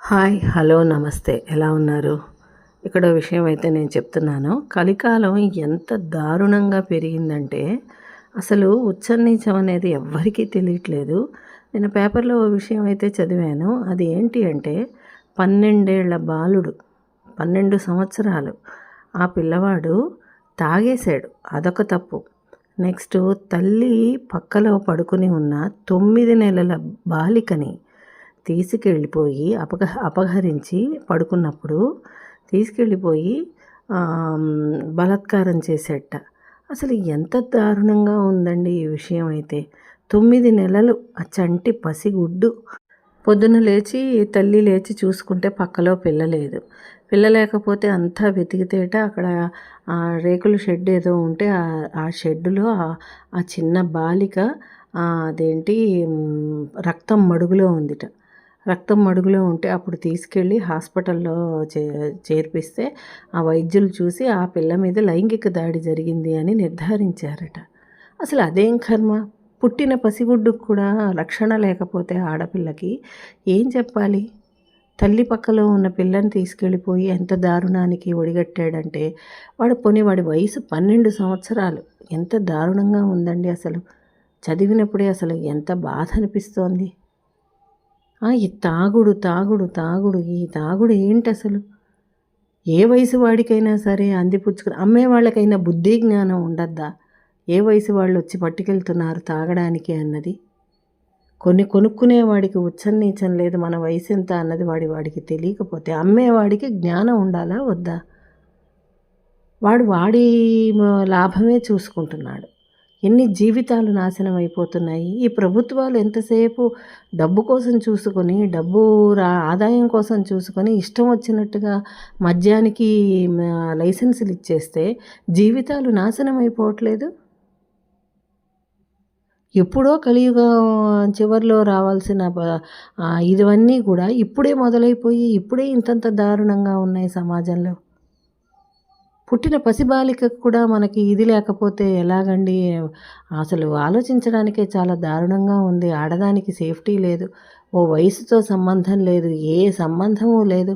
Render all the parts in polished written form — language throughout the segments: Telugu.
హాయ్ హలో నమస్తే ఎలా ఉన్నారు? ఇక్కడ విషయం అయితే నేను చెప్తున్నాను. కలికాలం ఎంత దారుణంగా పెరిగిందంటే అసలు ఉచ్చనీచం అనేది ఎవ్వరికీ తెలియట్లేదు. నేను పేపర్లో ఓ విషయం అయితే చదివాను. అది ఏంటి అంటే 12 ఏళ్ల బాలుడు, 12 సంవత్సరాలు ఆ పిల్లవాడు తాగేశాడు. అదొక తప్పు. నెక్స్ట్ తల్లి పక్కలో పడుకుని ఉన్న 9 నెలల బాలికని తీసుకెళ్ళిపోయి అపహరించి పడుకున్నప్పుడు తీసుకెళ్ళిపోయి బలాత్కారం చేసేట. అసలు ఎంత దారుణంగా ఉందండి ఈ విషయం అయితే. 9 నెలలు ఆ చంటి పసిగుడ్డు. పొద్దున లేచి తల్లి లేచి చూసుకుంటే పక్కలో పిల్ల లేదు. పిల్ల లేకపోతే అంతా వెతికితేట అక్కడ రేకుల షెడ్ ఏదో ఉంటే ఆ షెడ్డులో ఆ చిన్న బాలిక అదేంటి రక్తం మడుగులో ఉందిట. రక్తం మడుగులో ఉంటే అప్పుడు తీసుకెళ్ళి హాస్పిటల్లో చేర్పిస్తే ఆ వైద్యులు చూసి ఆ పిల్ల మీద లైంగిక దాడి జరిగింది అని నిర్ధారించారట. అసలు అదేం కర్మ? పుట్టిన పసిగుడ్డుకు కూడా రక్షణ లేకపోతే ఆడపిల్లకి ఏం చెప్పాలి? తల్లి పక్కలో ఉన్న పిల్లని తీసుకెళ్ళిపోయి ఎంత దారుణానికి ఒడిగట్టాడంటే వాడి వయసు 12 సంవత్సరాలు. ఎంత దారుణంగా ఉందండి అసలు. చదివినప్పుడే అసలు ఎంత బాధ అనిపిస్తోంది. ఈ తాగుడు తాగుడు తాగుడు ఈ తాగుడు ఏంటి అసలు? ఏ వయసు వాడికైనా సరే అందిపుచ్చుకుని అమ్మే వాళ్ళకైనా బుద్ధి జ్ఞానం ఉండద్దా? ఏ వయసు వాళ్ళు వచ్చి పట్టుకెళ్తున్నారు తాగడానికి అన్నది? కొనుక్కునేవాడికి ఉచ్చనీచం లేదు, మన వయసు ఎంత అన్నది వాడికి తెలియకపోతే అమ్మేవాడికి జ్ఞానం ఉండాలా వద్దా? వాడి లాభమే చూసుకుంటున్నాడు. ఎన్ని జీవితాలు నాశనం అయిపోతున్నాయి. ఈ ప్రభుత్వాలు ఎంతసేపు డబ్బు కోసం చూసుకొని ఆదాయం కోసం చూసుకొని ఇష్టం వచ్చినట్టుగా మద్యానికి లైసెన్సులు ఇచ్చేస్తే జీవితాలు నాశనం అయిపోవట్లేదు. ఎప్పుడో కలియుగం చివరిలో రావాల్సిన ఇవన్నీ కూడా ఇప్పుడే మొదలైపోయి ఇప్పుడే ఇంతంత దారుణంగా ఉన్నాయి సమాజంలో. పుట్టిన పసిబాలికకు కూడా మనకి ఇది లేకపోతే ఎలాగండి? అసలు ఆలోచించడానికే చాలా దారుణంగా ఉంది. ఆడదానికి సేఫ్టీ లేదు, ఓ వయసుతో సంబంధం లేదు, ఏ సంబంధము లేదు.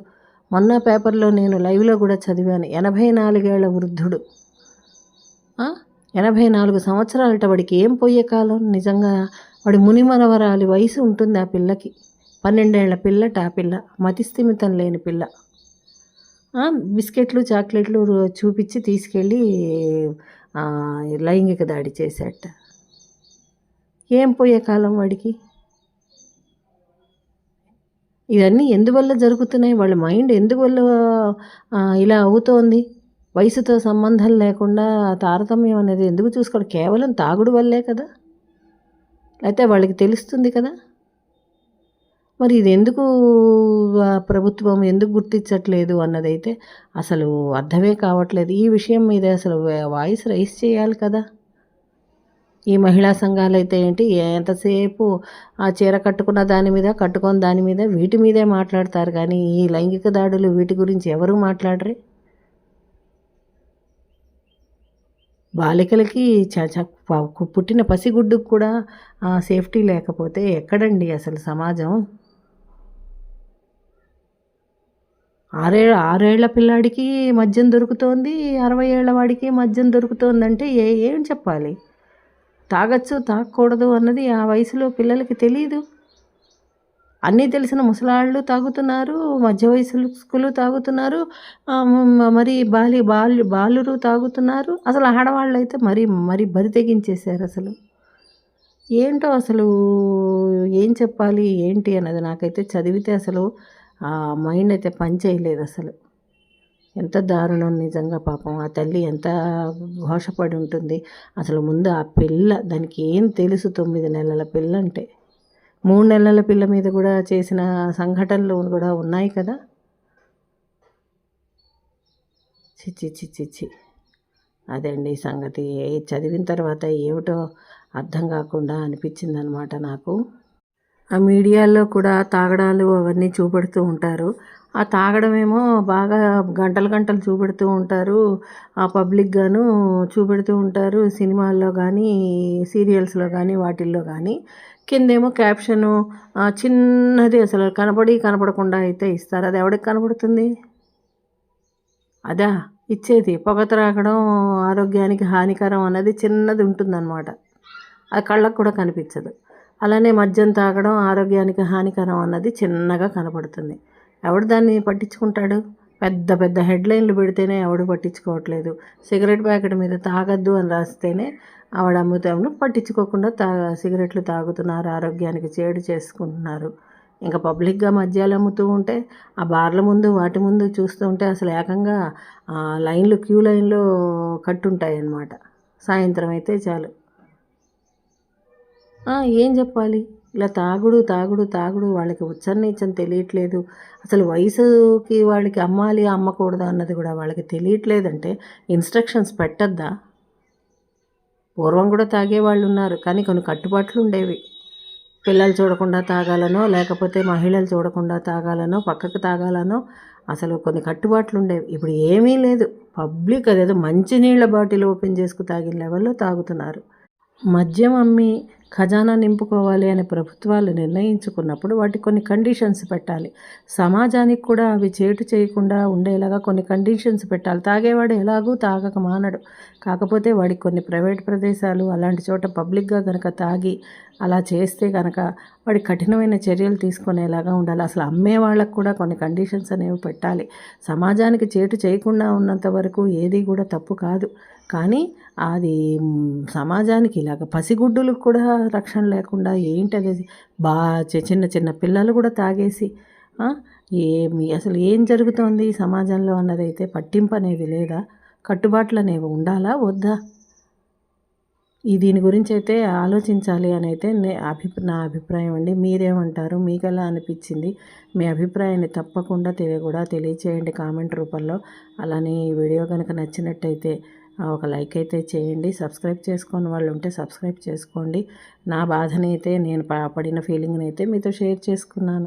మొన్న పేపర్లో నేను లైవ్లో కూడా చదివాను. 84 ఏళ్ల వృద్ధుడు, 84 సంవత్సరాలట. వాడికి ఏం పోయే కాలం నిజంగా. వాడి మునిమనవరాలి వయసు ఉంటుంది ఆ పిల్లకి. 12 ఏళ్ల పిల్లట ఆ పిల్ల, మతిస్థిమితం లేని పిల్ల. బిస్కెట్లు చాక్లెట్లు చూపించి తీసుకెళ్ళి లైంగిక దాడి చేశాట. ఏం పోయే కాలం వాడికి? ఇవన్నీ ఎందువల్ల జరుగుతున్నాయి? వాళ్ళ మైండ్ ఎందువల్ల ఇలా అవుతోంది? వయసుతో సంబంధం లేకుండా తారతమ్యం అనేది ఎందుకు చూసుకోవడం? కేవలం తాగుడు వల్లే కదా? అయితే వాళ్ళకి తెలుస్తుంది కదా. మరి ఇది ఎందుకు ప్రభుత్వం ఎందుకు గుర్తించట్లేదు అన్నదైతే అసలు అర్థమే కావట్లేదు. ఈ విషయం మీద అసలు వాయిస్ రైజ్ చేయాలి కదా. ఈ మహిళా సంఘాలు అయితే ఏంటి, ఎంతసేపు ఆ చీర కట్టుకున్న దాని మీద, కట్టుకొని దాని మీద, వీటి మీదే మాట్లాడతారు. కానీ ఈ లైంగిక దాడులు వీటి గురించి ఎవరు మాట్లాడరే. బాలికలకి పుట్టిన పసిగుడ్డుకు కూడా సేఫ్టీ లేకపోతే ఎక్కడండి అసలు సమాజం? 6 ఏళ్ల పిల్లాడికి మద్యం దొరుకుతోంది, 60 ఏళ్ల వాడికి మద్యం దొరుకుతోందంటే ఏం చెప్పాలి? తాగొచ్చు తాగకూడదు అన్నది ఆ వయసులో పిల్లలకి తెలియదు. అన్నీ తెలిసిన ముసలాళ్ళు తాగుతున్నారు, మధ్య వయసులు తాగుతున్నారు, మరి బాలురు తాగుతున్నారు. అసలు ఆడవాళ్ళు అయితే మరి బరి తెగించేశారు అసలు. ఏంటో అసలు ఏం చెప్పాలి ఏంటి అన్నది నాకైతే చదివితే అసలు మైండ్ అయితే పని చేయలేదు అసలు. ఎంత దారుణం నిజంగా. పాపం ఆ తల్లి ఎంత ఘోషపడి ఉంటుంది. అసలు ముందు ఆ పిల్ల, దానికి ఏం తెలుసు? 9 నెలల పిల్ల అంటే. 3 నెలల పిల్ల మీద కూడా చేసిన సంఘటనలు కూడా ఉన్నాయి కదా. చిచ్చి చిచ్చి చి అదే అండి సంగతి. చదివిన తర్వాత ఏమిటో అర్థం కాకుండా అనిపించింది అనమాట నాకు. ఆ మీడియాలో కూడా తాగడాలు అవన్నీ చూపెడుతూ ఉంటారు. ఆ తాగడమేమో బాగా గంటలు గంటలు చూపెడుతూ ఉంటారు. ఆ పబ్లిక్గాను చూపెడుతూ ఉంటారు. సినిమాల్లో కానీ, సీరియల్స్లో కానీ, వాటిల్లో కానీ కిందేమో క్యాప్షను చిన్నది అసలు కనపడకుండా అయితే ఇస్తారు. అది ఎవడికి కనపడుతుంది? అదా ఇచ్చేది. పొగ త్రాగడం ఆరోగ్యానికి హానికరం అన్నది చిన్నది ఉంటుందన్నమాట. అది కళ్ళకు కూడా కనిపించదు. అలానే మద్యం తాగడం ఆరోగ్యానికి హానికరం అన్నది చిన్నగా కనపడుతుంది. ఎవడు దాన్ని పట్టించుకుంటాడు? పెద్ద పెద్ద హెడ్లైన్లు పెడితేనే ఎవడు పట్టించుకోవట్లేదు. సిగరెట్ ప్యాకెట్ మీద తాగొద్దు అని రాస్తేనే ఆవిడ అమ్ముతాము పట్టించుకోకుండా సిగరెట్లు తాగుతున్నారు, ఆరోగ్యానికి చేడు చేసుకుంటున్నారు. ఇంకా పబ్లిక్గా మద్యాలు అమ్ముతూ ఉంటే ఆ బార్ల ముందు వాటి ముందు చూస్తూ ఉంటే అసలు ఏకంగా క్యూ లైన్లో కట్టుంటాయి అన్నమాట. సాయంత్రం అయితే చాలు. ఏం చెప్పాలి? ఇలా తాగుడు తాగుడు తాగుడు వాళ్ళకి ఉచ్చనీచం తెలియట్లేదు. అసలు వయసుకి వాళ్ళకి అమ్మాలి అమ్మకూడదు అన్నది కూడా వాళ్ళకి తెలియట్లేదంటే ఇన్స్ట్రక్షన్స్ పెట్టద్దా? పూర్వం కూడా తాగేవాళ్ళు ఉన్నారు, కానీ కొన్ని కట్టుబాట్లు ఉండేవి. పిల్లలు చూడకుండా తాగాలనో లేకపోతే మహిళలు చూడకుండా తాగాలనో పక్కకు తాగాలనో అసలు కొన్ని కట్టుబాట్లు ఉండేవి. ఇప్పుడు ఏమీ లేదు. పబ్లిక్ అదేదో మంచినీళ్ళ బాటిల్ ఓపెన్ చేసుకు తాగిన లెవెల్లో తాగుతున్నారు. మద్యం అమ్మి ఖజానా నింపుకోవాలి అని ప్రభుత్వాలు నిర్ణయించుకున్నప్పుడు వాటికి కొన్ని కండిషన్స్ పెట్టాలి. సమాజానికి కూడా అవి చేటు చేయకుండా ఉండేలాగా కొన్ని కండిషన్స్ పెట్టాలి. తాగేవాడు ఎలాగూ తాగక మానడు. కాకపోతే వాడికి కొన్ని ప్రైవేట్ ప్రదేశాలు అలాంటి చోట పబ్లిక్గా కనుక తాగి అలా చేస్తే కనుక వాడికి కఠినమైన చర్యలు తీసుకునేలాగా ఉండాలి. అసలు అమ్మే వాళ్ళకు కూడా కొన్ని కండిషన్స్ అనేవి పెట్టాలి. సమాజానికి చేటు చేయకుండా ఉన్నంత వరకు ఏది కూడా తప్పు కాదు. కానీ అది సమాజానికి ఇలాగ పసిగుడ్డులకు కూడా రక్షణ లేకుండా ఏంటది చిన్న చిన్న పిల్లలు కూడా తాగేసి అసలు ఏం జరుగుతోంది సమాజంలో అన్నదైతే పట్టింపు అనేది లేదా? కట్టుబాట్లు అనేవి ఉండాలా వద్దా? దీని గురించి అయితే ఆలోచించాలి అని అయితే నా అభిప్రాయం అండి. మీరేమంటారు? మీకు ఎలా అనిపించింది? మీ అభిప్రాయాన్ని తప్పకుండా తెలియచేయండి కామెంట్ రూపంలో. అలానే ఈ వీడియో కనుక నచ్చినట్టయితే ఒక లైక్ అయితే చేయండి. సబ్స్క్రైబ్ చేసుకొని వాళ్ళు ఉంటే సబ్స్క్రైబ్ చేసుకోండి. నా బాధని అయితే నేను పడిన ఫీలింగ్ని అయితే మీతో షేర్ చేసుకున్నాను.